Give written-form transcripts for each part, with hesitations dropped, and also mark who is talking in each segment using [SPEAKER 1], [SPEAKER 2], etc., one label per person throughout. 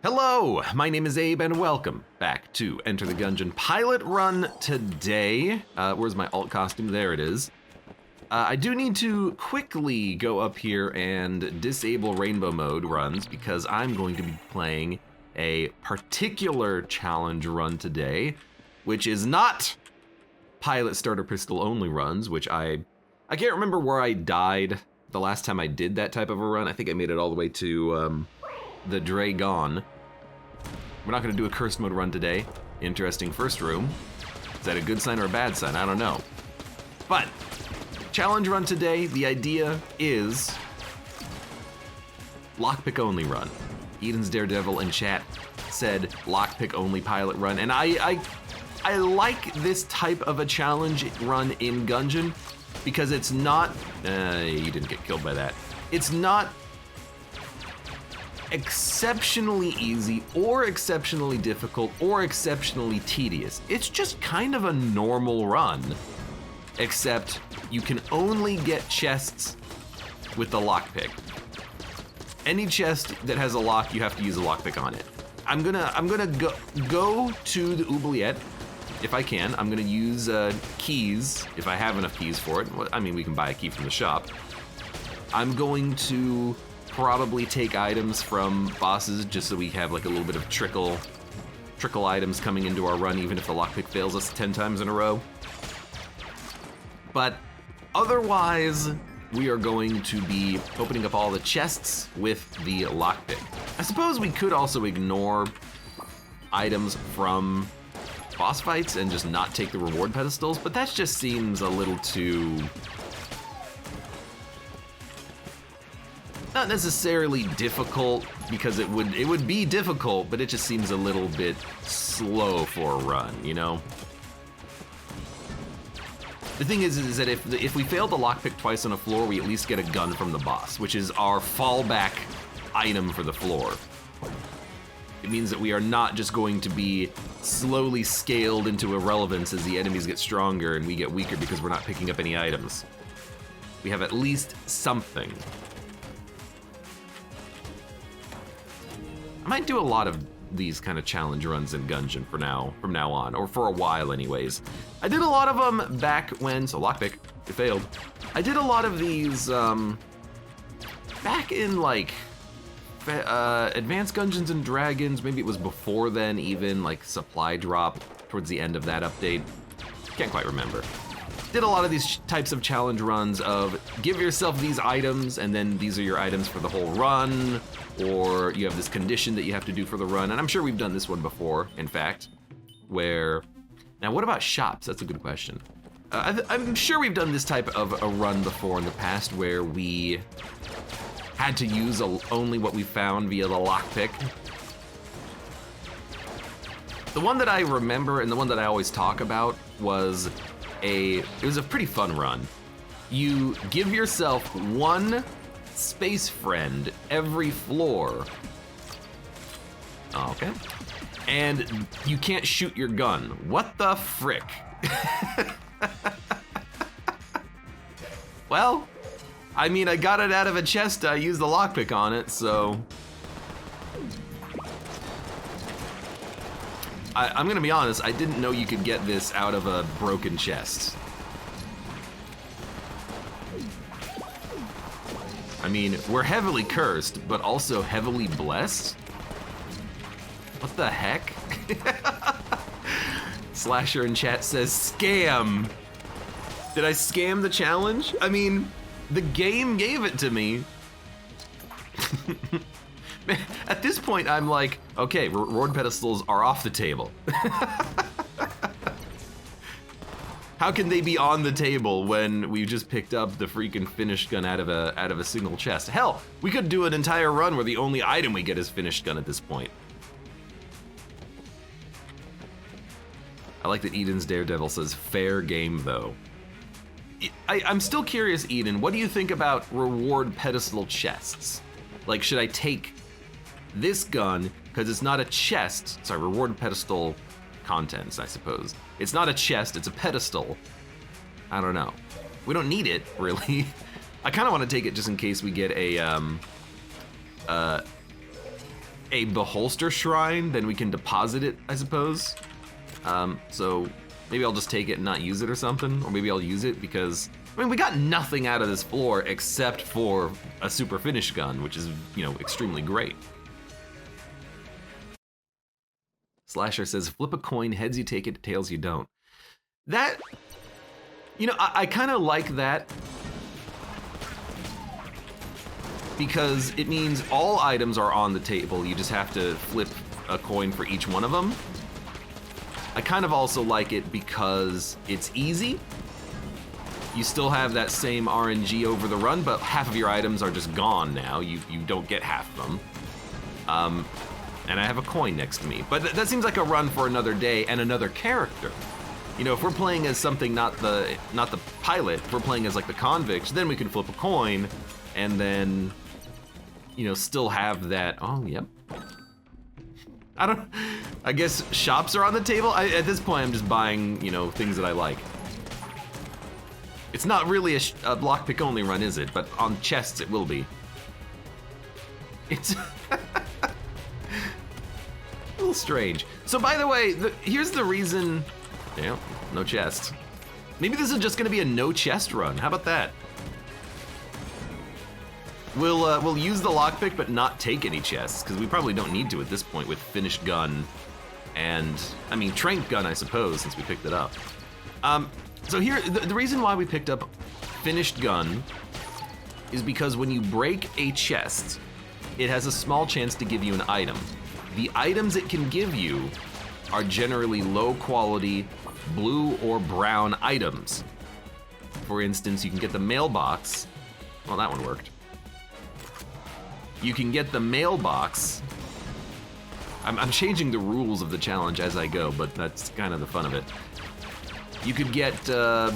[SPEAKER 1] Hello, my name is Abe and welcome back to Enter the Gungeon pilot run today. Where's my alt costume? There it is. I do need to quickly go up here and disable rainbow mode runs because I'm going to be playing a particular challenge run today, which is not pilot starter pistol only runs, which I can't remember where I died the last time I did that type of a run. I think I made it all the way to the Dragon. We're not gonna do a cursed mode run today. Interesting first room. Is that a good sign or a bad sign? I don't know. But challenge run today, the idea is lockpick only run. Eden's Daredevil in chat said lockpick only pilot run, and I like this type of a challenge run in Gungeon because it's not, you didn't get killed by that. It's not exceptionally easy or exceptionally difficult or exceptionally tedious. It's just kind of a normal run, except you can only get chests with the lockpick. Any chest that has a lock, you have to use a lockpick on it. I'm gonna go to the oubliette if I can. I'm gonna use keys if I have enough keys for it. I mean, we can buy a key from the shop. I'm going to probably take items from bosses just so we have like a little bit of trickle items coming into our run, even if the lockpick fails us 10 times in a row. But otherwise, we are going to be opening up all the chests with the lockpick. I suppose we could also ignore items from boss fights and just not take the reward pedestals, but that just seems a little too... not necessarily difficult, because it would be difficult, but it just seems a little bit slow for a run, you know? The thing is that if we fail the lockpick twice on a floor, we at least get a gun from the boss, which is our fallback item for the floor. It means that we are not just going to be slowly scaled into irrelevance as the enemies get stronger and we get weaker because we're not picking up any items. We have at least something. I might do a lot of these kind of challenge runs in Gungeon from now on, or for a while anyways. I did a lot of them back when, so lockpick, it failed. I did a lot of these back in like Advanced Dungeons and Dragons, maybe it was before then even, like supply drop towards the end of that update. Can't quite remember. Did a lot of these types of challenge runs of give yourself these items and then these are your items for the whole run, or you have this condition that you have to do for the run. And I'm sure we've done this one before, in fact, where, now what about shops? That's a good question. I'm sure we've done this type of a run before in the past where we had to use only what we found via the lockpick. The one that I remember and the one that I always talk about was it was a pretty fun run. You give yourself one space friend every floor. Okay. And you can't shoot your gun. What the frick? Well, I mean, I got it out of a chest. I used the lockpick on it, so. I'm gonna be honest, I didn't know you could get this out of a broken chest. I mean, we're heavily cursed, but also heavily blessed? What the heck? Slasher in chat says, scam. Did I scam the challenge? I mean, the game gave it to me. Man, at this point, I'm like, okay, reward pedestals are off the table. How can they be on the table when we just picked up the freaking finished gun out of a single chest? Hell, we could do an entire run where the only item we get is finished gun at this point. I like that Eden's Daredevil says, fair game though. I'm still curious, Eden, what do you think about reward pedestal chests? Like, should I take this gun, because it's not a chest, sorry, reward pedestal contents, I suppose. It's not a chest, it's a pedestal. I don't know. We don't need it, really. I kind of want to take it just in case we get a a beholster shrine, then we can deposit it, I suppose. So maybe I'll just take it and not use it or something, or maybe I'll use it because, I mean, we got nothing out of this floor except for a super finish gun, which is, you know, extremely great. Slasher says, flip a coin, heads you take it, tails you don't. That, you know, I kind of like that because it means all items are on the table. You just have to flip a coin for each one of them. I kind of also like it because it's easy. You still have that same RNG over the run, but half of your items are just gone now. You don't get half of them. And I have a coin next to me. But that seems like a run for another day and another character. You know, if we're playing as something not the pilot, if we're playing as like the convicts, then we can flip a coin and then, you know, still have that. Oh, yep. I guess shops are on the table. At this point, I'm just buying, you know, things that I like. It's not really a lockpick only run, is it? But on chests, it will be. It's a little strange. So, by the way, here's the reason. Yeah, no chest. Maybe this is just gonna be a no chest run. How about that? We'll use the lockpick, but not take any chests, because we probably don't need to at this point with finished gun and, I mean, trank gun, I suppose, since we picked it up. So here, the reason why we picked up finished gun is because when you break a chest, it has a small chance to give you an item. The items it can give you are generally low quality blue or brown items. For instance, you can get the mailbox. Well, that one worked. You can get the mailbox. I'm changing the rules of the challenge as I go, but that's kind of the fun of it. You could get, I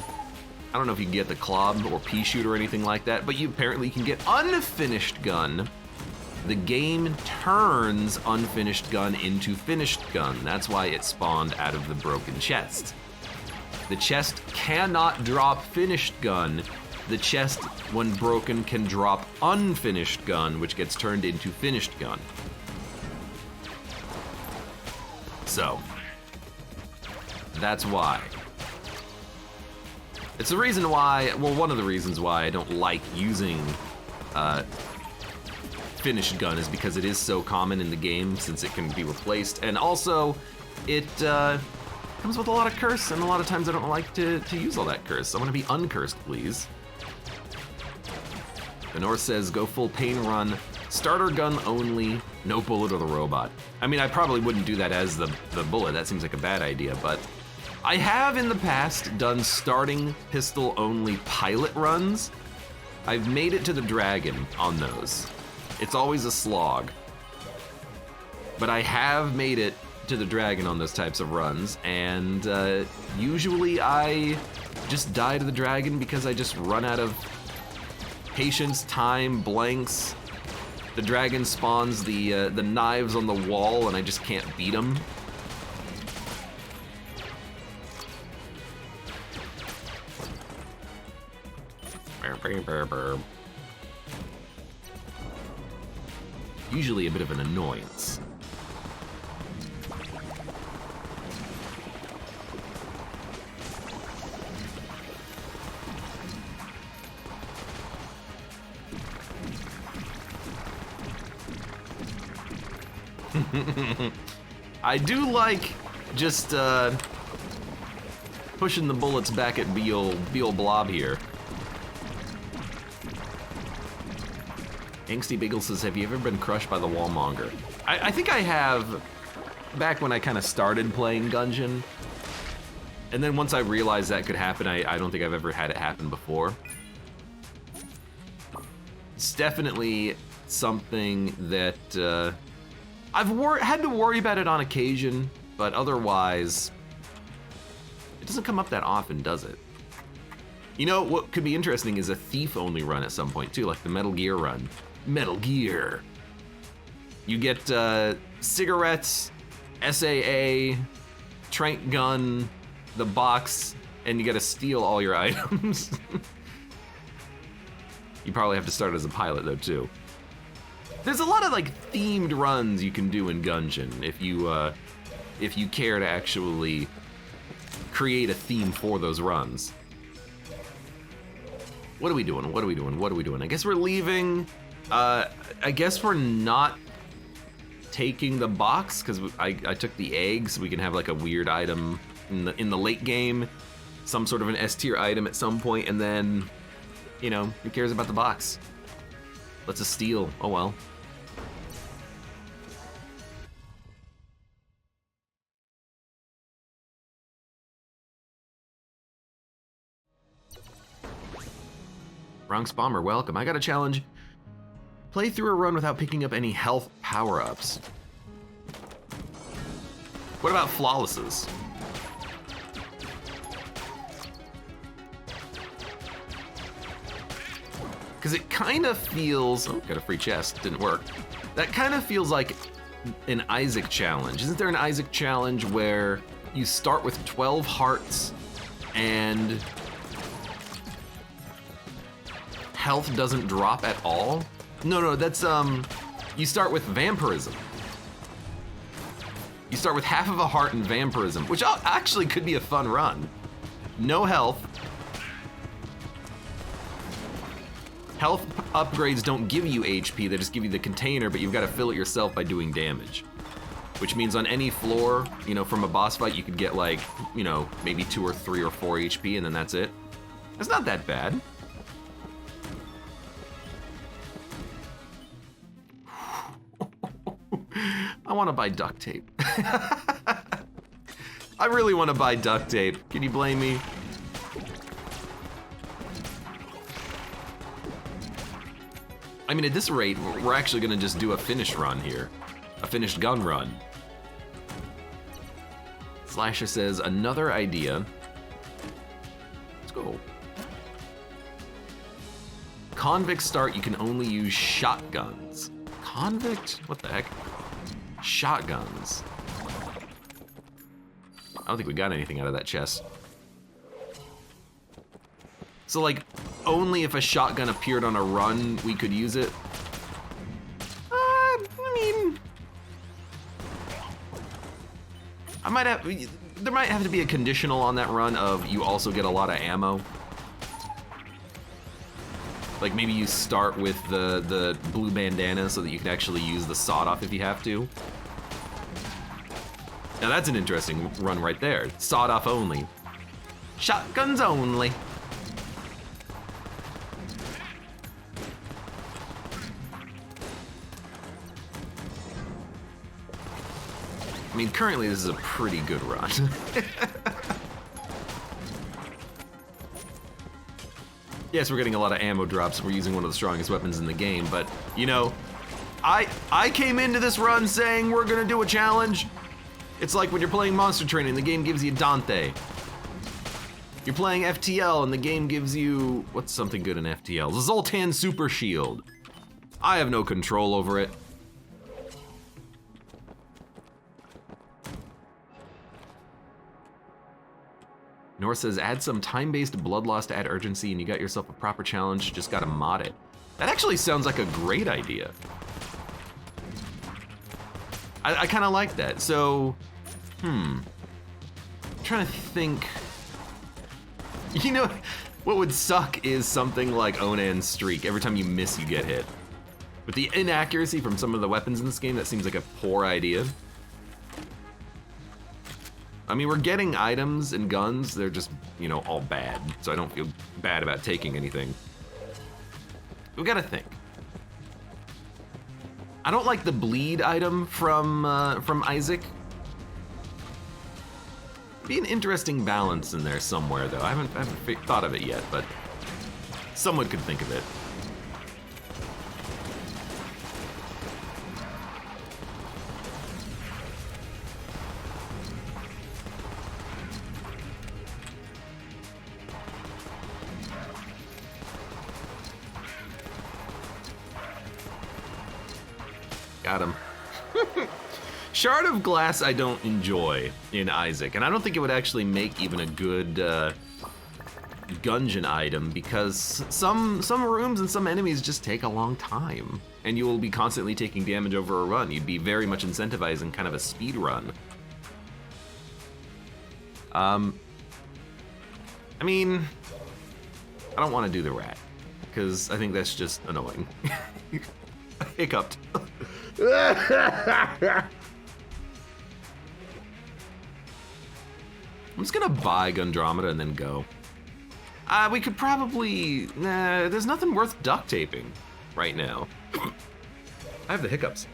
[SPEAKER 1] don't know if you can get the clob or pea shoot or anything like that, but you apparently can get unfinished gun. The game turns unfinished gun into finished gun. That's why it spawned out of the broken chest. The chest cannot drop finished gun. The chest, when broken, can drop unfinished gun, which gets turned into finished gun. So, that's why. It's the reason why, well, one of the reasons why I don't like using finished gun is because it is so common in the game since it can be replaced, and also it comes with a lot of curse, and a lot of times I don't like to use all that curse. I want to be uncursed, please. The North says, go full pain run, starter gun only, no bullet or the robot. I mean, I probably wouldn't do that as the bullet. That seems like a bad idea, but I have in the past done starting pistol only pilot runs. I've made it to the dragon on those. It's always a slog. But I have made it to the dragon on those types of runs, and usually I just die to the dragon because I just run out of patience, time, blanks. The dragon spawns the knives on the wall, and I just can't beat them. Usually a bit of an annoyance. I do like just pushing the bullets back at Beal Blob here. Angsty Bagel says, have you ever been crushed by the wallmonger? I think I have back when I kind of started playing Gungeon. And then once I realized that could happen, I don't think I've ever had it happen before. It's definitely something that I've had to worry about it on occasion, but otherwise, it doesn't come up that often, does it? You know, what could be interesting is a thief-only run at some point, too, like the Metal Gear run. Metal Gear. You get cigarettes, SAA, trank gun, the box, and you gotta steal all your items. You probably have to start as a pilot, though, too. There's a lot of like themed runs you can do in Gungeon if you care to actually create a theme for those runs. What are we doing? What are we doing? What are we doing? I guess we're leaving. I guess we're not taking the box because I took the egg, so we can have like a weird item in the late game, some sort of an S tier item at some point, and then, you know, who cares about the box? Let's just steal. Oh well. Bronx Bomber, welcome. I got a challenge. Play through a run without picking up any health power-ups. What about flawlesses? Because it kind of feels... Oh, got a free chest. Didn't work. That kind of feels like an Isaac challenge. Isn't there an Isaac challenge where you start with 12 hearts and health doesn't drop at all? No, that's, you start with vampirism. You start with half of a heart and vampirism, which actually could be a fun run. No health. Health upgrades don't give you HP, they just give you the container, but you've got to fill it yourself by doing damage. Which means on any floor, you know, from a boss fight, you could get like, you know, maybe 2 or 3 or 4 HP, and then that's it. It's not that bad. I want to buy duct tape. I really want to buy duct tape. Can you blame me? I mean, at this rate, we're actually going to just do a finish run here. A finished gun run. Slasher says, another idea. Let's go. Convict start, you can only use shotguns. Convict? What the heck? Shotguns. I don't think we got anything out of that chest. So like, only if a shotgun appeared on a run, we could use it? I mean... there might have to be a conditional on that run of you also get a lot of ammo. Like maybe you start with the blue bandana so that you can actually use the sawed-off if you have to. Now that's an interesting run right there. Sawed-off only. Shotguns only. I mean, currently this is a pretty good run. Yes, we're getting a lot of ammo drops. We're using one of the strongest weapons in the game, but, you know, I came into this run saying we're gonna do a challenge. It's like when you're playing Monster Training, the game gives you Dante. You're playing FTL and the game gives you, what's something good in FTL? The Zoltan Super Shield. I have no control over it. Nor says, add some time-based blood loss to add urgency and you got yourself a proper challenge, just gotta mod it. That actually sounds like a great idea. I kinda like that. So, I'm trying to think. You know, what would suck is something like Onan's Streak. Every time you miss, you get hit. With the inaccuracy from some of the weapons in this game, that seems like a poor idea. I mean, we're getting items and guns, they're just, you know, all bad, so I don't feel bad about taking anything. We gotta think. I don't like the bleed item from Isaac. Be an interesting balance in there somewhere, though. I haven't thought of it yet, but someone could think of it. Got him. Shard of Glass I don't enjoy in Isaac, and I don't think it would actually make even a good Gungeon item because some rooms and some enemies just take a long time, and you will be constantly taking damage over a run. You'd be very much incentivizing kind of a speed run. I mean, I don't want to do the rat because I think that's just annoying. I hiccuped. I'm just gonna buy Gundromeda and then go. We could probably, there's nothing worth duct taping right now. I have the hiccups.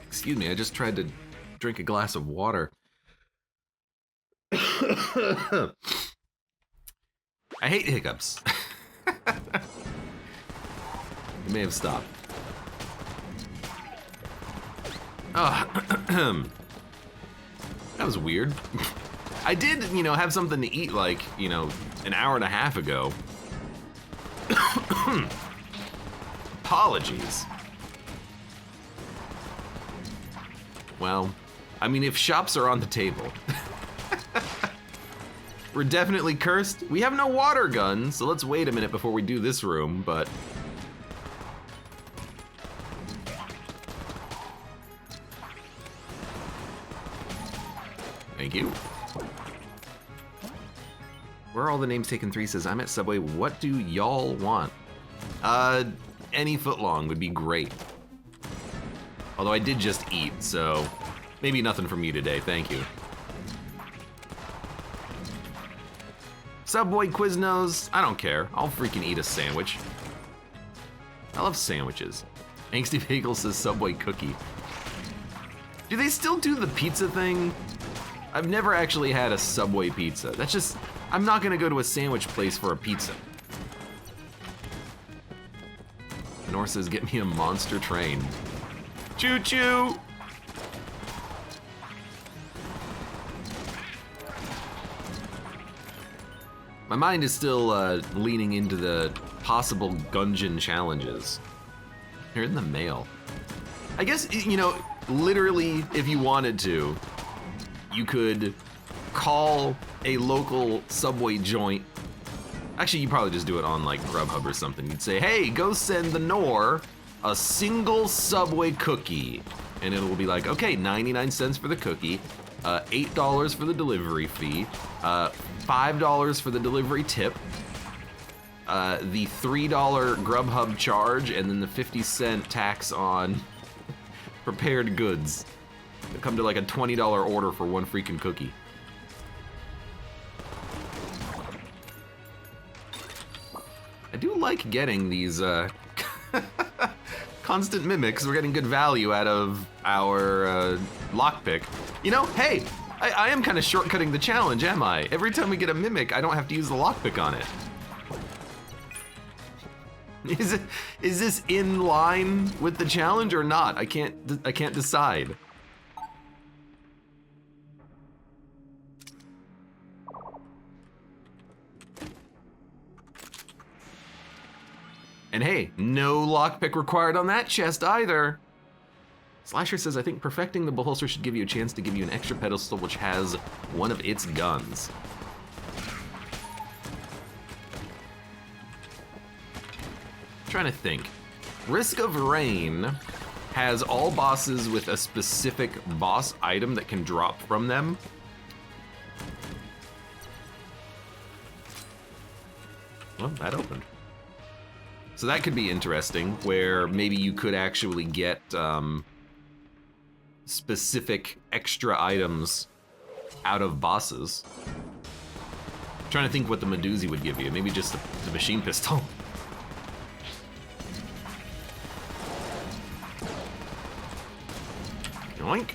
[SPEAKER 1] Excuse me, I just tried to drink a glass of water. I hate hiccups. You may have stopped. Oh, that was weird. I did, have something to eat like, an hour and a half ago. Apologies. Well, I mean, if shops are on the table. We're definitely cursed. We have no water guns, so let's wait a minute before we do this room, but... Thank you. Where are all the names taken? 3 says, I'm at Subway, what do y'all want? Any footlong would be great. Although I did just eat, so maybe nothing from you today, thank you. Subway Quiznos, I don't care. I'll freaking eat a sandwich. I love sandwiches. Angsty Bagel says Subway cookie. Do they still do the pizza thing? I've never actually had a Subway pizza. That's just, I'm not gonna go to a sandwich place for a pizza. Nor says get me a monster train. Choo choo! My mind is still leaning into the possible Gungeon challenges. They're in the mail. I guess, literally, if you wanted to, you could call a local Subway joint. Actually, you probably just do it on like Grubhub or something. You'd say, hey, go send the Nor a single Subway cookie. And it will be like, okay, 99 cents for the cookie, $8 for the delivery fee, $5 for the delivery tip, the $3 Grubhub charge, and then the 50-cent tax on prepared goods. It'll come to like a $20 order for one freaking cookie. I do like getting these constant mimics. We're getting good value out of our lockpick. Hey, I am kind of shortcutting the challenge, am I? Every time we get a mimic, I don't have to use the lockpick on it. Is this in line with the challenge or not? I can't decide. And hey, no lockpick required on that chest either. Slasher says, I think perfecting the bolster should give you a chance to give you an extra pedestal which has one of its guns. Trying to think. Risk of Rain has all bosses with a specific boss item that can drop from them. Well, that opened. So that could be interesting, where maybe you could actually get specific extra items out of bosses. I'm trying to think what the Medusi would give you. Maybe just the machine pistol. Yoink.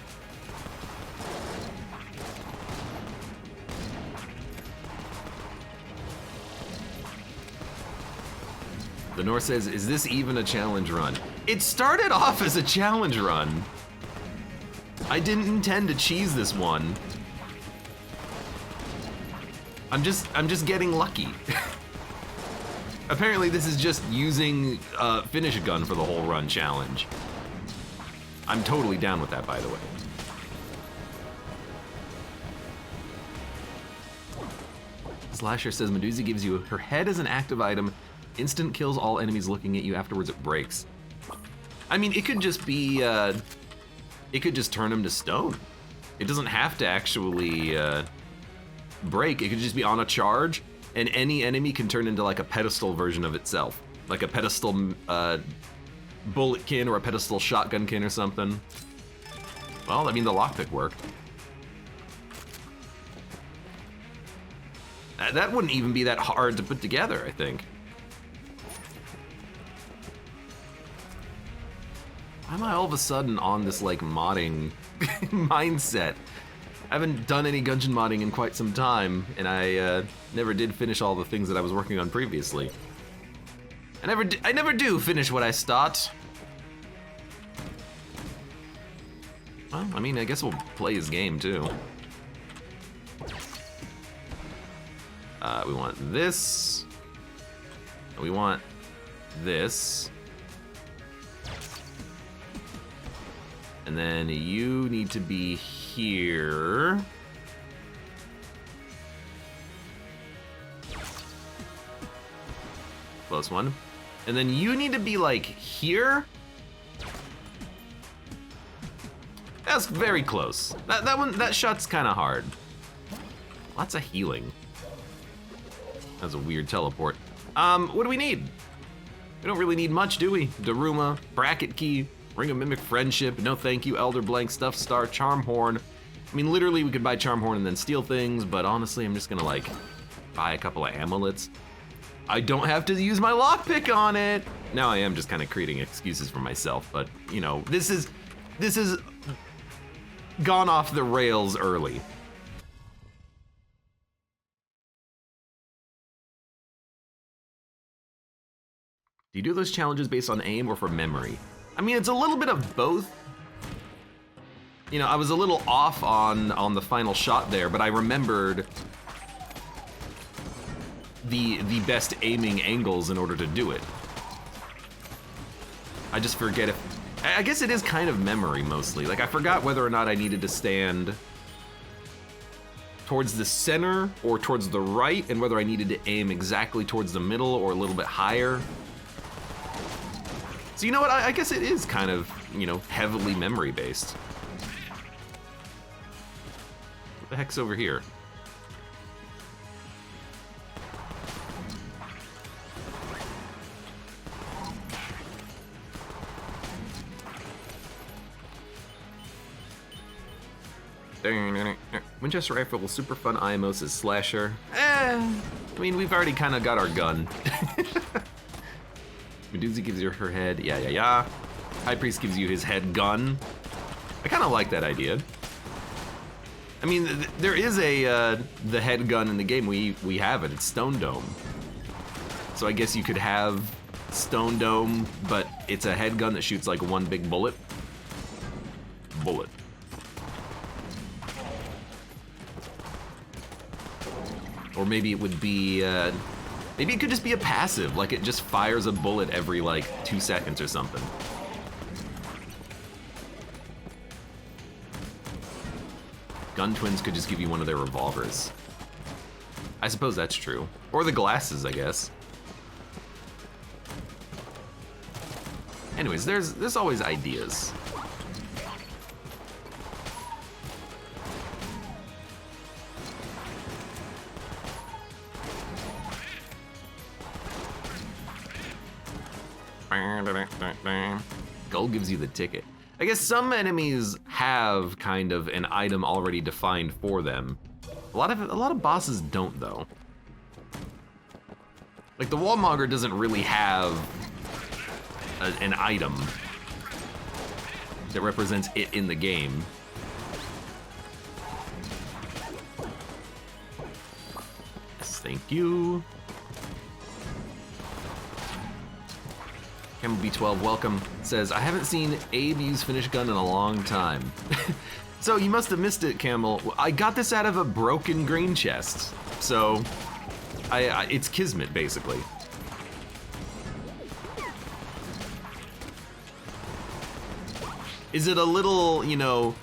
[SPEAKER 1] The North says, is this even a challenge run? It started off as a challenge run. I didn't intend to cheese this one. I'm just getting lucky. Apparently this is just using finish a gun for the whole run challenge. I'm totally down with that, by the way. Slasher says Medusa gives you her head as an active item. Instant kills all enemies looking at you. Afterwards it breaks. I mean, it could just be, it could just turn them to stone. It doesn't have to actually break. It could just be on a charge, and any enemy can turn into like a pedestal version of itself. Like a pedestal bullet kin or a pedestal shotgun kin or something. Well, I mean, the lockpick worked. That wouldn't even be that hard to put together, I think. Why am I all of a sudden on this like modding mindset? I haven't done any Gungeon modding in quite some time, and I never did finish all the things that I was working on previously. I never do finish what I start. Well, I mean, I guess we'll play his game too. We want this. We want this. And then you need to be here. Close one. And then you need to be like here. That's very close. That shot's kind of hard. Lots of healing. That's a weird teleport. What do we need? We don't really need much, do we? Daruma, bracket key, ring of mimic friendship, no thank you, elder blank, stuffed star, charm horn. I mean, literally we could buy charm horn and then steal things, but honestly, I'm just gonna like buy a couple of amulets. I don't have to use my lockpick on it. Now I am just kind of creating excuses for myself, but you know, this is gone off the rails early. Do you do those challenges based on aim or from memory? I mean, it's a little bit of both. You know, I was a little off on the final shot there, but I remembered the best aiming angles in order to do it. I just forget if... I guess it is kind of memory, mostly. Like, I forgot whether or not I needed to stand towards the center or towards the right, and whether I needed to aim exactly towards the middle or a little bit higher. So you know what, I guess it is kind of, you know, heavily memory-based. What the heck's over here? Winchester rifle, super fun IMOs as slasher. I mean, we've already kind of got our gun. Medusa gives you her head, yeah. High Priest gives you his head gun. I kind of like that idea. I mean, there is the head gun in the game. We have it. It's Stone Dome. So I guess you could have Stone Dome, but it's a head gun that shoots like one big bullet. Or maybe it would be, maybe it could just be a passive, like it just fires a bullet every like 2 seconds or something. Gun Twins could just give you one of their revolvers. I suppose that's true. Or the glasses, I guess. Anyways, there's always ideas. Gold gives you the ticket. I guess some enemies have kind of an item already defined for them. A lot of bosses don't though. Like the Wallmonger doesn't really have an item that represents it in the game. Yes, thank you. Camel B12, welcome, says, I haven't seen Abe use finish gun in a long time. So you must have missed it, Camel. I got this out of a broken green chest. So, it's Kismet, basically. Is it a little, you know,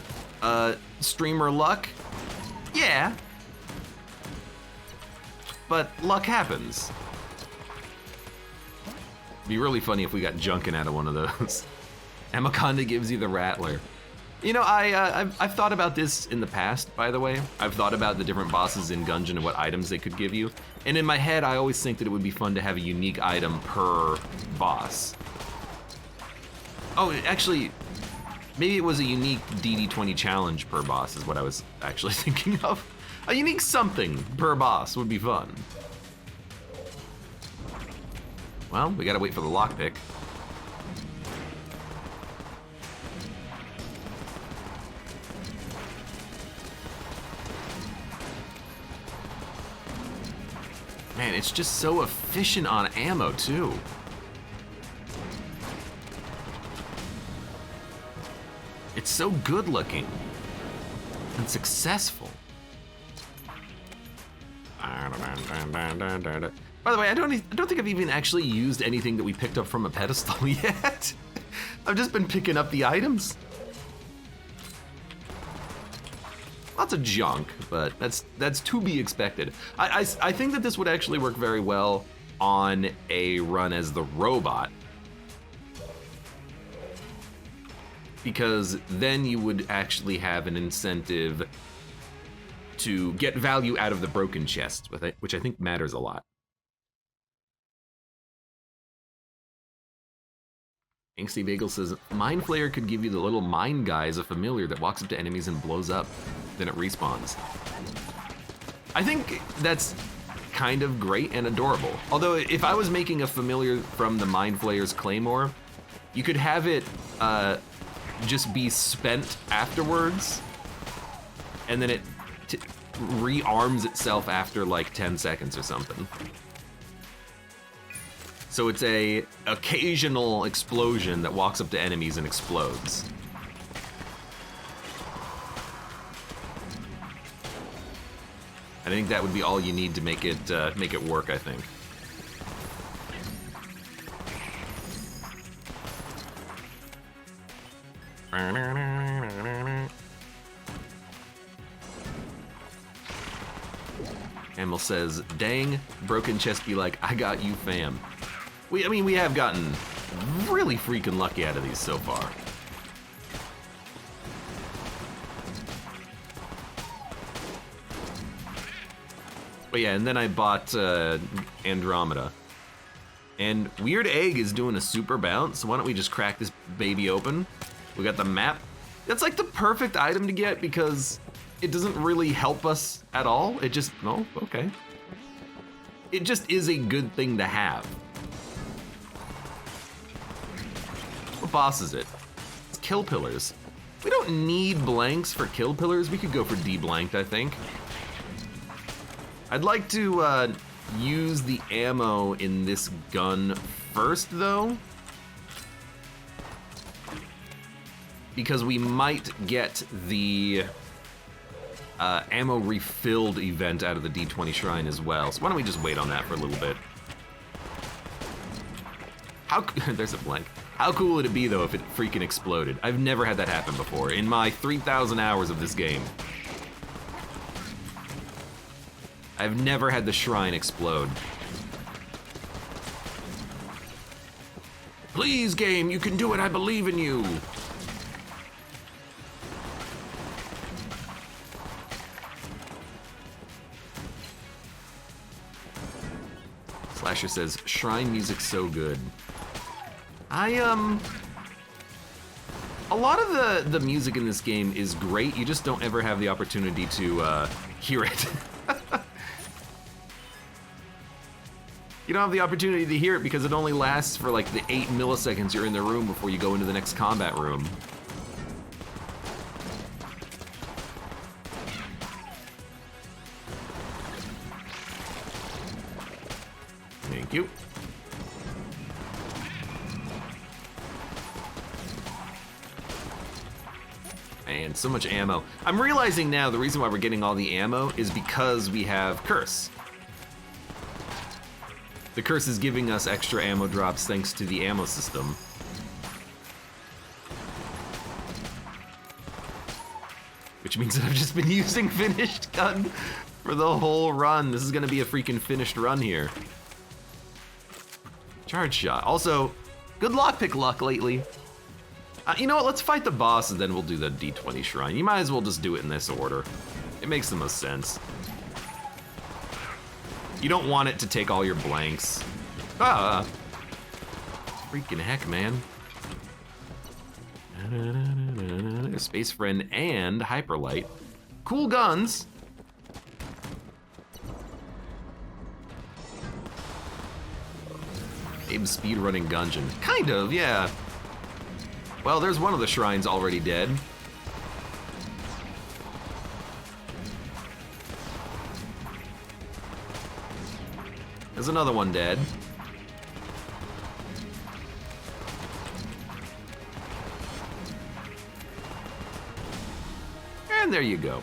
[SPEAKER 1] streamer luck? Yeah. But luck happens. It'd be really funny if we got Junkin out of one of those. Amaconda gives you the Rattler. You know, I've thought about this in the past, by the way. I've thought about the different bosses in Gungeon and what items they could give you. And in my head, I always think that it would be fun to have a unique item per boss. Oh, actually, maybe it was a unique DD20 challenge per boss is what I was actually thinking of. A unique something per boss would be fun. Well, we gotta wait for the lockpick. Man, it's just so efficient on ammo, too. It's so good looking and successful. By the way, I don't think I've even actually used anything that we picked up from a pedestal yet. I've just been picking up the items. Lots of junk, but that's to be expected. I think that this would actually work very well on a run as the robot, because then you would actually have an incentive to get value out of the broken chests, which I think matters a lot. Angsty Bagel says, Mind Flayer could give you the little mine guy as a familiar that walks up to enemies and blows up, then it respawns. I think that's kind of great and adorable. Although, if I was making a familiar from the Mind Flayer's Claymore, you could have it just be spent afterwards, and then it rearms itself after like 10 seconds or something. So it's a occasional explosion that walks up to enemies and explodes. I think that would be all you need to make it work, I think. Amel says, dang, broken chest be like, I got you, fam. I mean, we have gotten really freaking lucky out of these so far. But yeah, and then I bought Andromeda. And Weird Egg is doing a super bounce, so why don't we just crack this baby open? We got the map. That's like the perfect item to get because it doesn't really help us at all. It just, oh, okay. It just is a good thing to have. What boss is it? It's Kill Pillars. We don't need blanks for Kill Pillars. We could go for D-blanked, I think. I'd like to use the ammo in this gun first, though, because we might get the ammo refilled event out of the D20 Shrine as well. So why don't we just wait on that for a little bit? There's a blank. How cool would it be, though, if it freaking exploded? I've never had that happen before in my 3,000 hours of this game. I've never had the shrine explode. Please, game, you can do it. I believe in you. Slasher says, shrine music's so good. A lot of the music in this game is great. You just don't ever have the opportunity to hear it. You don't have the opportunity to hear it because it only lasts for like the 8 milliseconds you're in the room before you go into the next combat room. Thank you. And so much ammo. I'm realizing now the reason why we're getting all the ammo is because we have Curse. The Curse is giving us extra ammo drops thanks to the ammo system. which means that I've just been using finished gun for the whole run. This is gonna be a freaking finished run here. Charge shot. Also, good lockpick luck lately. You know what, let's fight the boss and then we'll do the D20 shrine. You might as well just do it in this order. It makes the most sense. You don't want it to take all your blanks. Ah! Freaking heck, man. Space Friend and Hyperlight. Cool guns. Abe's speedrunning Gungeon. Kind of, yeah. Well, there's one of the shrines already dead. There's another one dead. And there you go.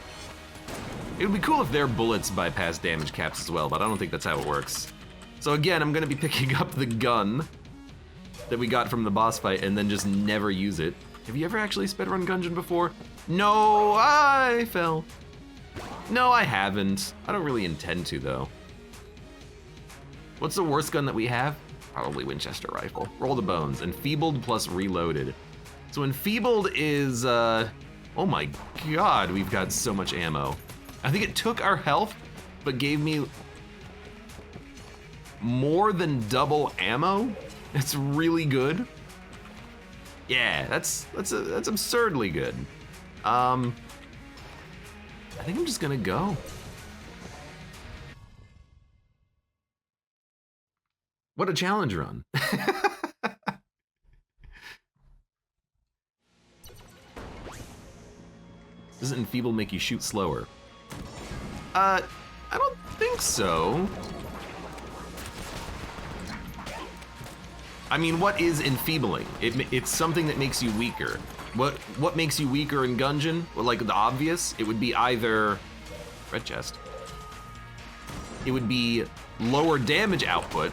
[SPEAKER 1] It would be cool if their bullets bypass damage caps as well, but I don't think that's how it works. So again, I'm gonna be picking up the gun that we got from the boss fight and then just never use it. Have you ever actually speedrun Gungeon before? No, I fell. No, I haven't. I don't really intend to though. What's the worst gun that we have? Probably Winchester rifle. Roll the bones. Enfeebled plus reloaded. So enfeebled is, oh my god, we've got so much ammo. I think it took our health, but gave me more than double ammo. It's really good. Yeah, that's absurdly good. I think I'm just gonna go. What a challenge run. Doesn't enfeeble make you shoot slower? I don't think so. I mean, what is enfeebling? It's something that makes you weaker. What makes you weaker in Gungeon? Well, like the obvious, it would be either red chest. It would be lower damage output,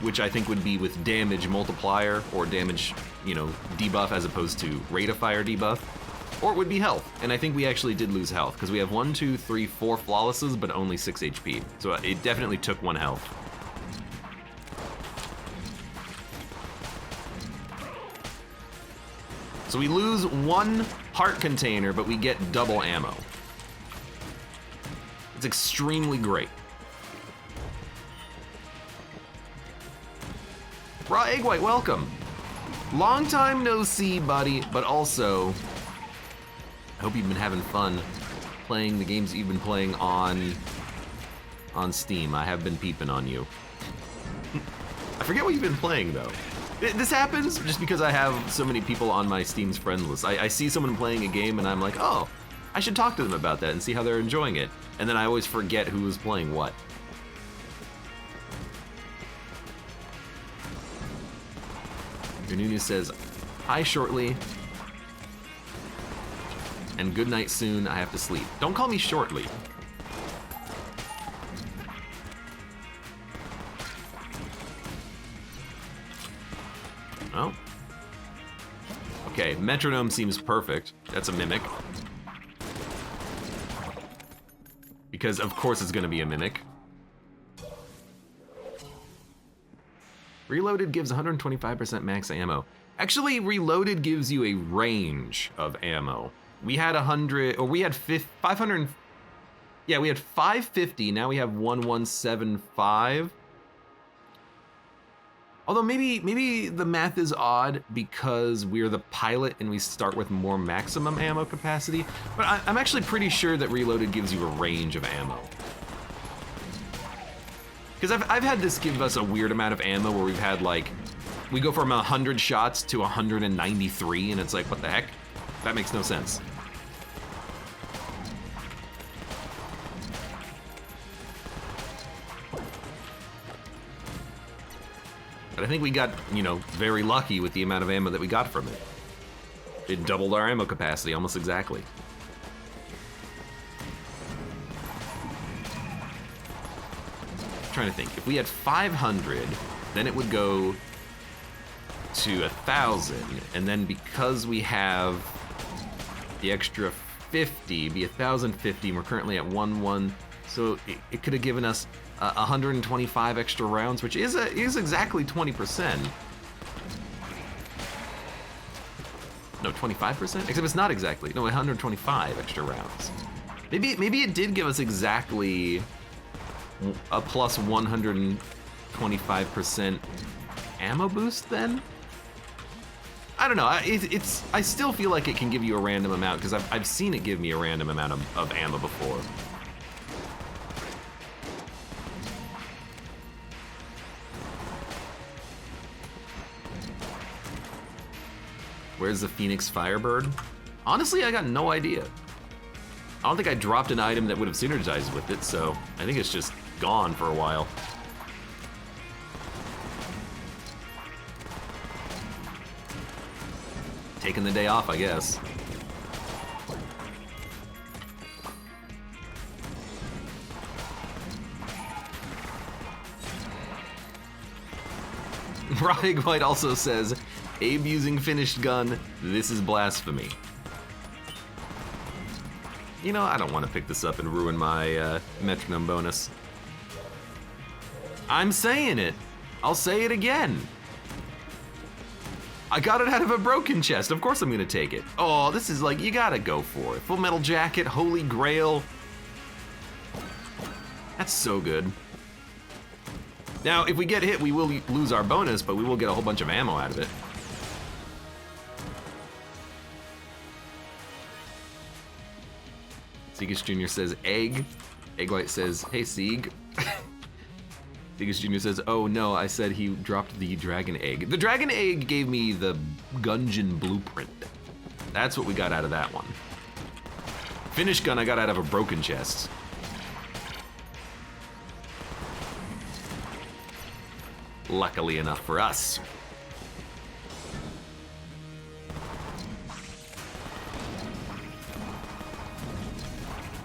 [SPEAKER 1] which I think would be with damage multiplier or damage, you know, debuff as opposed to rate of fire debuff. Or it would be health, and I think we actually did lose health because we have 1, 2, 3, 4 flawlesses, but only 6 HP. So it definitely took 1 health. So we lose 1 heart container, but we get double ammo. It's extremely great. Raw Egg White, welcome. Long time no see, buddy, but also, I hope you've been having fun playing the games that you've been playing on Steam. I have been peeping on you. I forget what you've been playing, though. This happens just because I have so many people on my Steam's friend list. I see someone playing a game and I'm like, oh, I should talk to them about that and see how they're enjoying it. And then I always forget who is playing what. Nunu says, hi shortly, and good night soon, I have to sleep. Don't call me shortly. Oh. Okay, metronome seems perfect. That's a mimic. Because of course it's gonna be a mimic. Reloaded gives 125% max ammo. Actually, reloaded gives you a range of ammo. We had 100, or we had 500, yeah, we had 550, now we have 1175. Although maybe the math is odd because we're the pilot and we start with more maximum ammo capacity, but I'm actually pretty sure that reloaded gives you a range of ammo. Because I've had this give us a weird amount of ammo where we've had like, we go from 100 shots to 193 and it's like, what the heck? That makes no sense. But I think we got, you know, very lucky with the amount of ammo that we got from it. It doubled our ammo capacity almost exactly. I'm trying to think, if we had 500, then it would go to 1,000, and then because we have the extra 50, be 1,050. We're currently at 1-1, so it could have given us 125 extra rounds, which is exactly 20%. No, 25%? Except it's not exactly. No, 125 extra rounds. Maybe it did give us exactly a plus 125% ammo boost then? I don't know. I still feel like it can give you a random amount because I've seen it give me a random amount of ammo before. Where's the Phoenix Firebird? Honestly, I got no idea. I don't think I dropped an item that would have synergized with it, so I think it's just gone for a while. Taking the day off, I guess. Roddick White also says, Abe using finished gun, this is blasphemy. You know, I don't want to pick this up and ruin my metronome bonus. I'm saying it. I'll say it again. I got it out of a broken chest. Of course I'm gonna take it. Oh, this is like, you gotta go for it. Full Metal Jacket, Holy Grail. That's so good. Now, if we get hit, we will lose our bonus, but we will get a whole bunch of ammo out of it. Segus Jr. says egg. Egg White says, hey Sieg. Segus Jr. says, oh no, I said he dropped the dragon egg. The dragon egg gave me the Gungeon blueprint. That's what we got out of that one. Finished gun I got out of a broken chest. Luckily enough for us.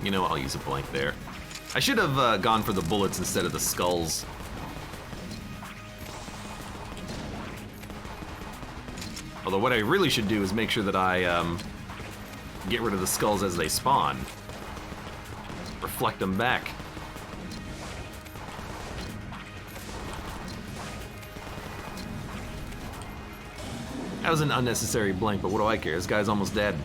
[SPEAKER 1] You know, I'll use a blank there. I should have gone for the bullets instead of the skulls. Although what I really should do is make sure that I get rid of the skulls as they spawn. Reflect them back. That was an unnecessary blank, but what do I care? This guy's almost dead.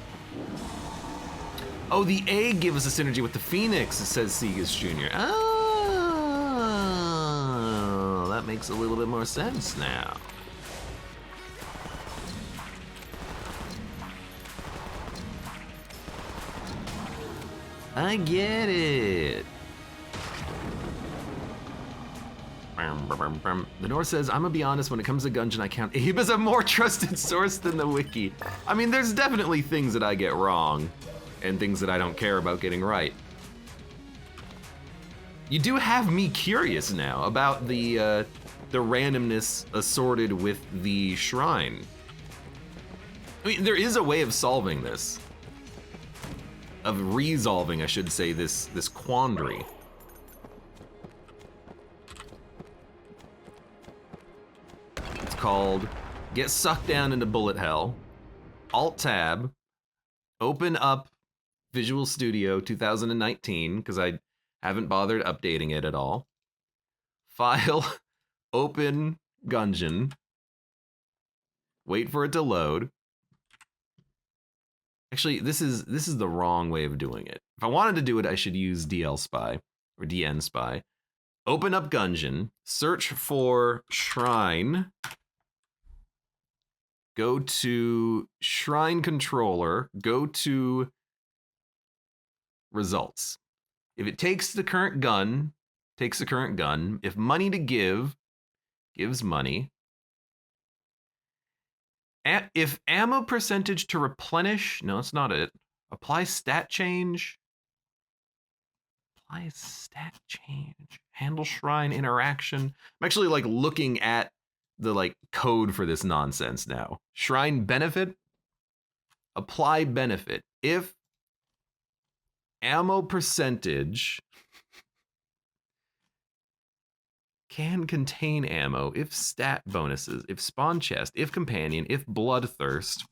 [SPEAKER 1] Oh, the egg gave us a synergy with the Phoenix, says Segus Jr. Oh, that makes a little bit more sense now. I get it. The North says, I'm gonna be honest, when it comes to Gungeon, I count Abe as a more trusted source than the wiki. I mean, there's definitely things that I get wrong and things that I don't care about getting right. You do have me curious now about the randomness assorted with the shrine. I mean, there is a way of solving this. Of resolving, I should say, this quandary. It's called Get Sucked Down into Bullet Hell. Alt-Tab. Open up Visual Studio 2019, because I haven't bothered updating it at all. File, open Gungeon. Wait for it to load. Actually, this is the wrong way of doing it. If I wanted to do it, I should use DL Spy or DN Spy. Open up Gungeon, search for Shrine. Go to Shrine Controller, go to Results. If it takes the current gun, takes the current gun. If money to give, gives money. If ammo percentage to replenish, no, that's not it. Apply stat change. Apply stat change. Handle shrine interaction. I'm actually like looking at the like code for this nonsense now. Shrine benefit. Apply benefit. If ammo percentage can contain ammo, if stat bonuses, if spawn chest, if companion, if bloodthirst.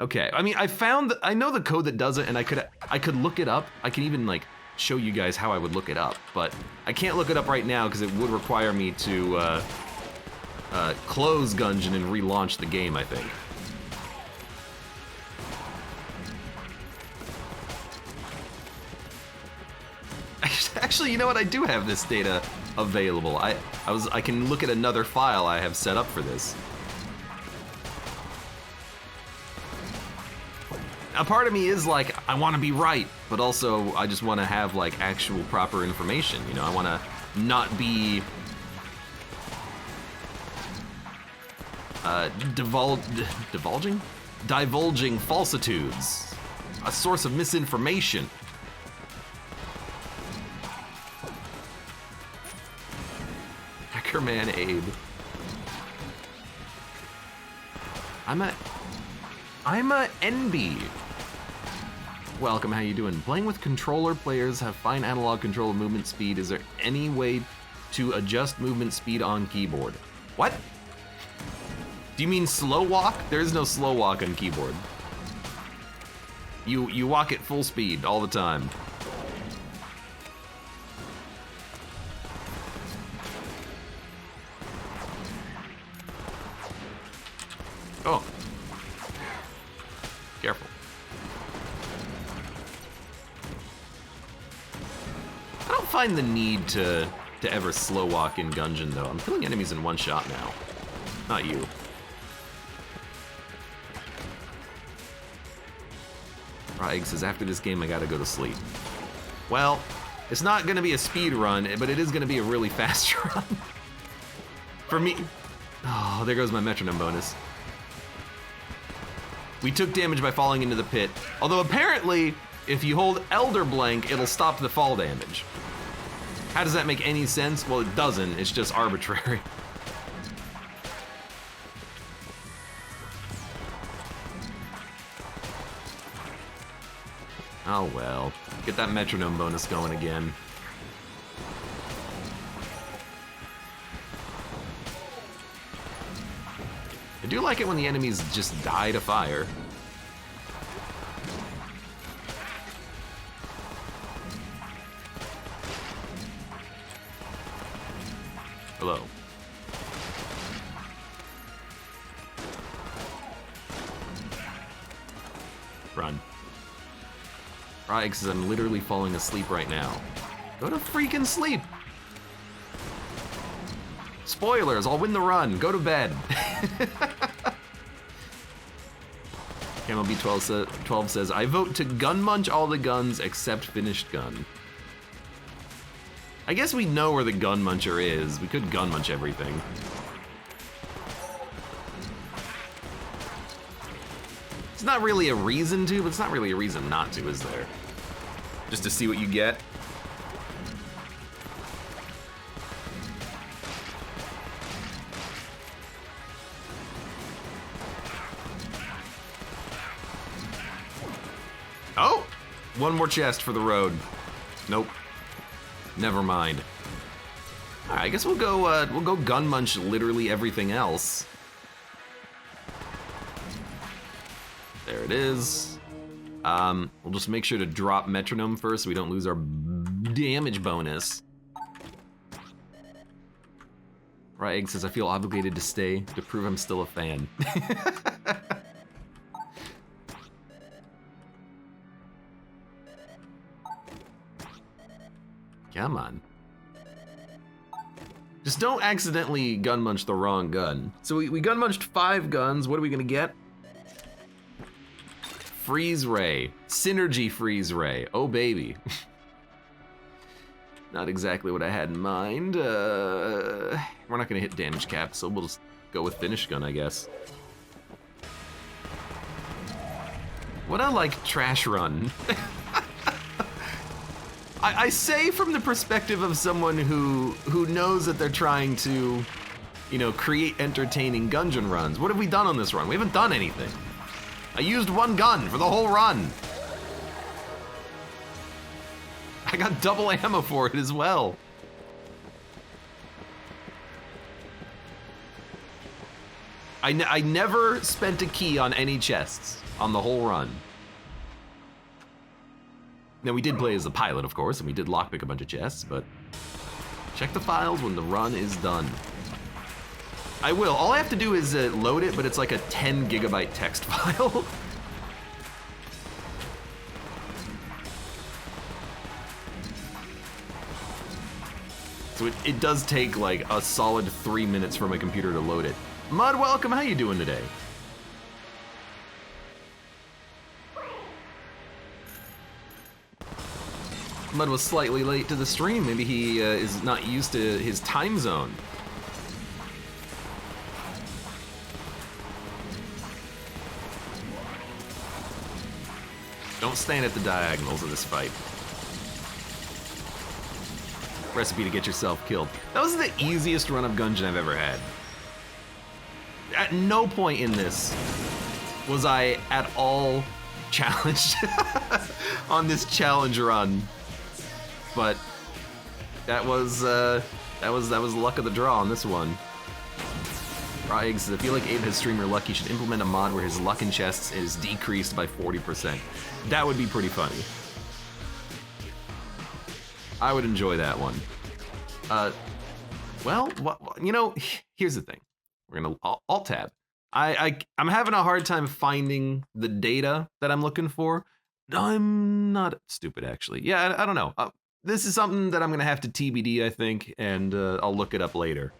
[SPEAKER 1] Okay, I mean, I know the code that does it, and I could look it up. I can even like show you guys how I would look it up, but I can't look it up right now because it would require me to close Gungeon and relaunch the game, I think. Actually, you know what? I do have this data available. I can look at another file I have set up for this. A part of me is like, I want to be right, but also I just want to have like actual proper information. You know, I want to not be divulging falsitudes, a source of misinformation. Hackerman Abe. I'm a NB. Welcome, how you doing? Playing with controller, players have fine analog control of movement speed. Is there any way to adjust movement speed on keyboard? What? Do you mean slow walk? There is no slow walk on keyboard. You walk at full speed all the time. Oh. Careful. I don't find the need to ever slow walk in Gungeon though. I'm killing enemies in one shot now. Not you. Raig says, after this game I gotta go to sleep. Well, it's not gonna be a speed run, but it is gonna be a really fast run. For me. Oh, there goes my metronome bonus. We took damage by falling into the pit, although apparently, if you hold Elder Blank, it'll stop the fall damage. How does that make any sense? Well, it doesn't, it's just arbitrary. Oh well, get that metronome bonus going again. I do like it when the enemies just die to fire. Hello. Run. Raig says, I'm literally falling asleep right now. Go to freaking sleep. Spoilers, I'll win the run. Go to bed. Camel B12 says, I vote to gun munch all the guns except finished gun. I guess we know where the gun muncher is. We could gun munch everything. It's not really a reason to, but it's not really a reason not to, is there? Just to see what you get. Oh! One more chest for the road. Nope. Never mind. Alright, I guess we'll go gun munch literally everything else. There it is. We'll just make sure to drop metronome first so we don't lose our damage bonus. Raig says, I feel obligated to stay to prove I'm still a fan. Come on. Just don't accidentally gun munch the wrong gun. So we gun munched 5 guns. What are we gonna get? Freeze Ray. Synergy Freeze Ray. Oh, baby. Not exactly what I had in mind. We're not gonna hit damage cap, so we'll just go with finish gun, I guess. What a, like, trash run. I say from the perspective of someone who knows that they're trying to, you know, create entertaining Gungeon runs. What have we done on this run? We haven't done anything. I used 1 gun for the whole run. I got double ammo for it as well. I never spent a key on any chests. on the whole run. Now, we did play as the pilot, of course, and we did lockpick a bunch of chests, but check the files when the run is done. I will. All I have to do is load it, but it's like a 10 gigabyte text file. So it does take like a solid 3 minutes for my computer to load it. Mud, welcome. How you doing today? Mud was slightly late to the stream. Maybe he is not used to his time zone. Don't stand at the diagonals of this fight. Recipe to get yourself killed. That was the easiest run of Gungeon I've ever had. At no point in this was I at all challenged on this challenge run. But that was luck of the draw on this one. Raw Egg says, I feel like Abe has streamer luck. He should implement a mod where his luck in chests is decreased by 40%. That would be pretty funny. I would enjoy that one. Well, you know, here's the thing. We're gonna Alt-Tab. I'm having a hard time finding the data that I'm looking for. I'm not stupid, actually. Yeah, I don't know. This is something that I'm gonna have to TBD, I think, and I'll look it up later.